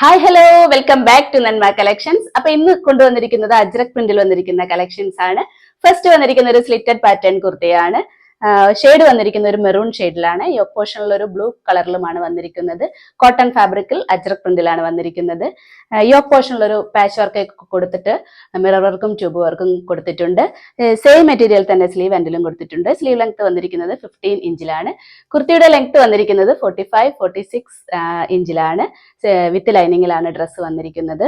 Hi hello welcome back to Nanma collections. അപ്പൊ ഇന്ന് കൊണ്ടുവന്നിരിക്കുന്നത് അജ്രക് പ്രിന്റിൽ വന്നിരിക്കുന്ന കളക്ഷൻസ് ആണ്. ഫസ്റ്റ് വന്നിരിക്കുന്ന ഒരു സ്ലിറ്റഡ് പാറ്റേൺ കുർത്തിയാണ്. ഷെയ്ഡ് വന്നിരിക്കുന്ന ഒരു മെറൂൺ ഷെയ്ഡിലാണ്. ഈ പോർഷനിൽ ഒരു ബ്ലൂ കളറിലുമാണ് വന്നിരിക്കുന്നത്. കോട്ടൺ ഫാബ്രിക്കിൽ അജ്രക് പ്രിന്റിലാണ് വന്നിരിക്കുന്നത്. യോക്ക് പോർഷനിൽ ഒരു പാച്ച് വർക്ക് കൊടുത്തിട്ട് മിറർ വർക്കും ട്യൂബ് വർക്കും കൊടുത്തിട്ടുണ്ട്. സെയിം മെറ്റീരിയൽ തന്നെ സ്ലീവ് എൻഡിലും കൊടുത്തിട്ടുണ്ട്. സ്ലീവ് ലെങ്ത് വന്നിരിക്കുന്നത് 15 ഇഞ്ചിലാണ്. കുർത്തിയുടെ ലെങ്ത് വന്നിരിക്കുന്നത് 45-46 ഇഞ്ചിലാണ്. വിത്ത് ലൈനിങ്ങിലാണ് ഡ്രസ്സ് വന്നിരിക്കുന്നത്.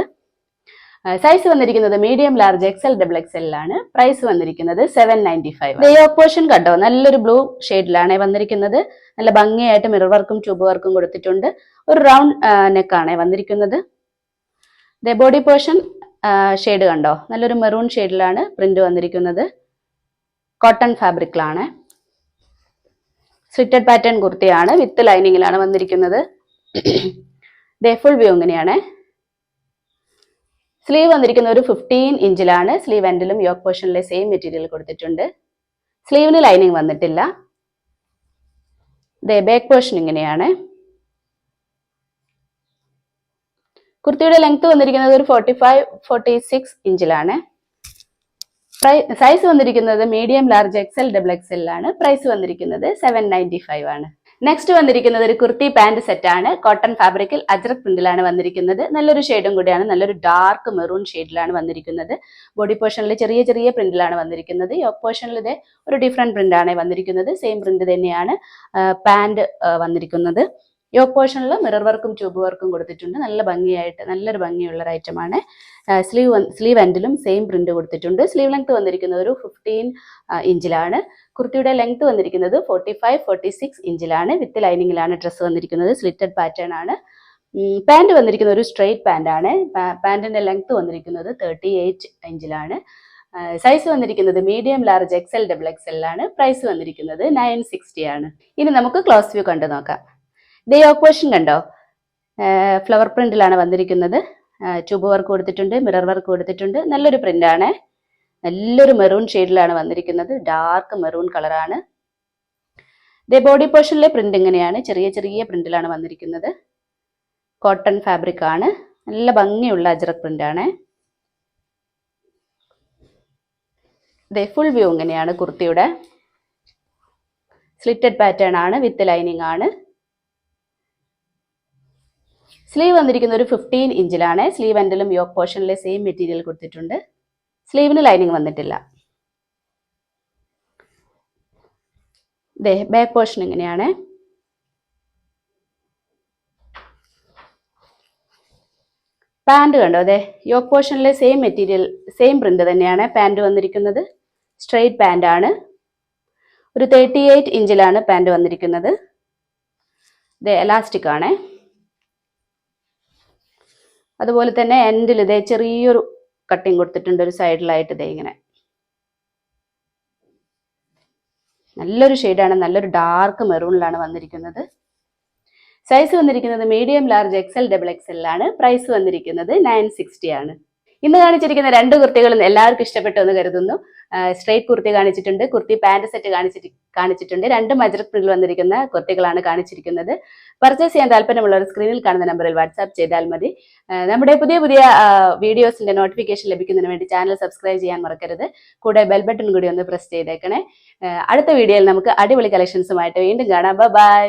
സൈസ് വന്നിരിക്കുന്നത് മീഡിയം ലാർജ് എക്സൽ ഡബിൾ എക്സലിലാണ്. പ്രൈസ് വന്നിരിക്കുന്നത് 795. യോക്ക് പോർഷൻ കണ്ടോ, നല്ലൊരു ബ്ലൂ ഷെയ്ഡിലാണ് വന്നിരിക്കുന്നത്. നല്ല ഭംഗിയായിട്ട് മിറർ വർക്കും ട്യൂബ് വർക്കും കൊടുത്തിട്ടുണ്ട്. ഒരു റൗണ്ട് നെക്കാണ് വന്നിരിക്കുന്നത്. ബോഡി പോർഷൻ ഷെയ്ഡ് കണ്ടോ, നല്ലൊരു മെറൂൺ ഷെയ്ഡിലാണ് പ്രിന്റ് വന്നിരിക്കുന്നത്. കോട്ടൺ ഫാബ്രിക്കിലാണ്. സ്ലിറ്റഡ് പാറ്റേൺ കുർത്തിയാണ്. വിത്ത് ലൈനിങ്ങിലാണ് വന്നിരിക്കുന്നത്. ഫുൾ വ്യൂ ഇങ്ങനെയാണ്. സ്ലീവ് വന്നിരിക്കുന്ന ഒരു 15 ഇഞ്ചിലാണ്. സ്ലീവ് എൻഡിലും യോക്ക് പോർഷനിലെ സെയിം മെറ്റീരിയൽ കൊടുത്തിട്ടുണ്ട്. സ്ലീവിന് ലൈനിങ് വന്നിട്ടില്ല. ബാക്ക് പോർഷൻ ഇങ്ങനെയാണ്. കുർത്തിയുടെ ലെങ്ത് വന്നിരിക്കുന്നത് ഒരു 45-46 ഇഞ്ചിലാണ്. സൈസ് വന്നിരിക്കുന്നത് മീഡിയം ലാർജ് എക്സൽ ഡബിൾ എക്സലിലാണ്. പ്രൈസ് വന്നിരിക്കുന്നത് 795 ആണ്. നെക്സ്റ്റ് വന്നിരിക്കുന്നത് ഒരു കുർത്തി പാന്റ് സെറ്റ് ആണ്. കോട്ടൺ ഫാബ്രിക്കിൽ അജ്രക് പ്രിന്റിലാണ് വന്നിരിക്കുന്നത്. നല്ലൊരു ഷെയ്ഡും കൂടിയാണ്. നല്ലൊരു ഡാർക്ക് മെറൂൺ ഷെയ്ഡിലാണ് വന്നിരിക്കുന്നത്. ബോഡി പോർഷനിൽ ചെറിയ ചെറിയ പ്രിന്റിലാണ് വന്നിരിക്കുന്നത്. യോക്ക് പോർഷനിൽ ഇതേ ഒരു ഡിഫറെന്റ് പ്രിന്റ് ആണ് വന്നിരിക്കുന്നത്. സെയിം പ്രിന്റ് തന്നെയാണ് പാന്റ് വന്നിരിക്കുന്നത്. യോക്ക് പോർഷനിൽ മിറർ വർക്കും ട്യൂബ് വർക്കും കൊടുത്തിട്ടുണ്ട്. നല്ല ഭംഗിയായിട്ട് നല്ലൊരു ഭംഗിയുള്ള ഒരു ഐറ്റമാണ്. സ്ലീവ് എൻഡിലും സെയിം പ്രിന്റ് കൊടുത്തിട്ടുണ്ട്. സ്ലീവ് ലെങ്ത് വന്നിരിക്കുന്നത് ഒരു 15 ഇഞ്ചിലാണ്. കുർത്തിയുടെ ലെങ്ത് വന്നിരിക്കുന്നത് 45-46 ഇഞ്ചിലാണ്. വിത്ത് ലൈനിങ്ങിലാണ് ഡ്രസ്സ് വന്നിരിക്കുന്നത്. സ്ലിറ്റഡ് പാറ്റേൺ ആണ്. പാന്റ് വന്നിരിക്കുന്നത് ഒരു സ്ട്രെയിറ്റ് പാന്റ് ആണ്. പാന്റിന്റെ ലെങ്ത് വന്നിരിക്കുന്നത് 38 ഇഞ്ചിലാണ്. സൈസ് വന്നിരിക്കുന്നത് മീഡിയം ലാർജ് എക്സൽ ഡബിൾ എക്സലിലാണ്. പ്രൈസ് വന്നിരിക്കുന്നത് 960 ആണ്. ഇനി നമുക്ക് ക്ലോസ് വ്യൂ കണ്ടു നോക്കാം. യോക്ക് പോർഷൻ കണ്ടോ, ഫ്ലവർ പ്രിന്റിലാണ് വന്നിരിക്കുന്നത്. ട്യൂബ് വർക്ക് കൊടുത്തിട്ടുണ്ട്, മിറർ വർക്ക് കൊടുത്തിട്ടുണ്ട്. നല്ലൊരു പ്രിന്റ് ആണ്. നല്ലൊരു മെറൂൺ ഷെയ്ഡിലാണ് വന്നിരിക്കുന്നത്. ഡാർക്ക് മെറൂൺ കളറാണ്. ബോഡി പോർഷനിലെ പ്രിന്റ് ഇങ്ങനെയാണ്. ചെറിയ ചെറിയ പ്രിന്റിലാണ് വന്നിരിക്കുന്നത്. കോട്ടൺ ഫാബ്രിക് ആണ്. നല്ല ഭംഗിയുള്ള അജ്രക് പ്രിന്റ് ആണ്. ഫുൾ വ്യൂ ഇങ്ങനെയാണ് കുർത്തിയുടെ. സ്ലിറ്റഡ് പാറ്റേൺ ആണ്. വിത്ത് ലൈനിങ് ആണ്. സ്ലീവ് വന്നിരിക്കുന്ന ഒരു 15 ഇഞ്ചിലാണ്. സ്ലീവ് എൻഡിലും യോക്ക് പോർഷനിലെ സെയിം മെറ്റീരിയൽ കൊടുത്തിട്ടുണ്ട്. സ്ലീവിന് ലൈനിങ് വന്നിട്ടില്ല. ബാക്ക് പോർഷൻ ഇങ്ങനെയാണ്. പാന്റ് കണ്ടോ, യോക്ക് പോർഷനിലെ സെയിം മെറ്റീരിയൽ സെയിം പ്രിന്റ് തന്നെയാണ് പാന്റ് വന്നിരിക്കുന്നത്. സ്ട്രെയിറ്റ് പാന്റ് ആണ്. ഒരു 38 ഇഞ്ചിലാണ് പാന്റ് വന്നിരിക്കുന്നത്. എലാസ്റ്റിക് ആണ്. അതുപോലെ തന്നെ എൻഡിൽ ചെറിയൊരു കട്ടിങ് കൊടുത്തിട്ടുണ്ട്. ഒരു സൈഡിലായിട്ട് ഇങ്ങനെ നല്ലൊരു ഷെയ്ഡാണ്. നല്ലൊരു ഡാർക്ക് മെറൂണിലാണ് വന്നിരിക്കുന്നത്. സൈസ് വന്നിരിക്കുന്നത് മീഡിയം ലാർജ് എക്സൽ ഡബിൾ എക്സലിലാണ്. പ്രൈസ് വന്നിരിക്കുന്നത് 960 ആണ്. ഇന്ന് കാണിച്ചിരിക്കുന്ന രണ്ട് കുർത്തികളും എല്ലാവർക്കും ഇഷ്ടപ്പെട്ടു എന്ന് കരുതുന്നു. സ്ട്രെയിറ്റ് കുർത്തി കാണിച്ചിട്ടുണ്ട്, കുർത്തി പാന്റ് സെറ്റ് കാണിച്ചിട്ടുണ്ട്. രണ്ടും അജ്രക് പ്രിന്റിൽ വന്നിരിക്കുന്ന കുർത്തികളാണ് കാണിച്ചിരിക്കുന്നത്. പർച്ചേസ് ചെയ്യാൻ താല്പര്യമുള്ളവർ സ്ക്രീനിൽ കാണുന്ന നമ്പറിൽ വാട്സാപ്പ് ചെയ്താൽ മതി. നമ്മുടെ പുതിയ പുതിയ വീഡിയോസിന്റെ നോട്ടിഫിക്കേഷൻ ലഭിക്കുന്നതിന് വേണ്ടി ചാനൽ സബ്സ്ക്രൈബ് ചെയ്യാൻ മറക്കരുത്. കൂടെ ബെൽ ബട്ടൺ കൂടി ഒന്ന് പ്രസ് ചെയ്തേക്കണേ. അടുത്ത വീഡിയോയിൽ നമുക്ക് അടിപൊളി കളക്ഷൻസുമായിട്ട് വീണ്ടും കാണാം. ബൈ.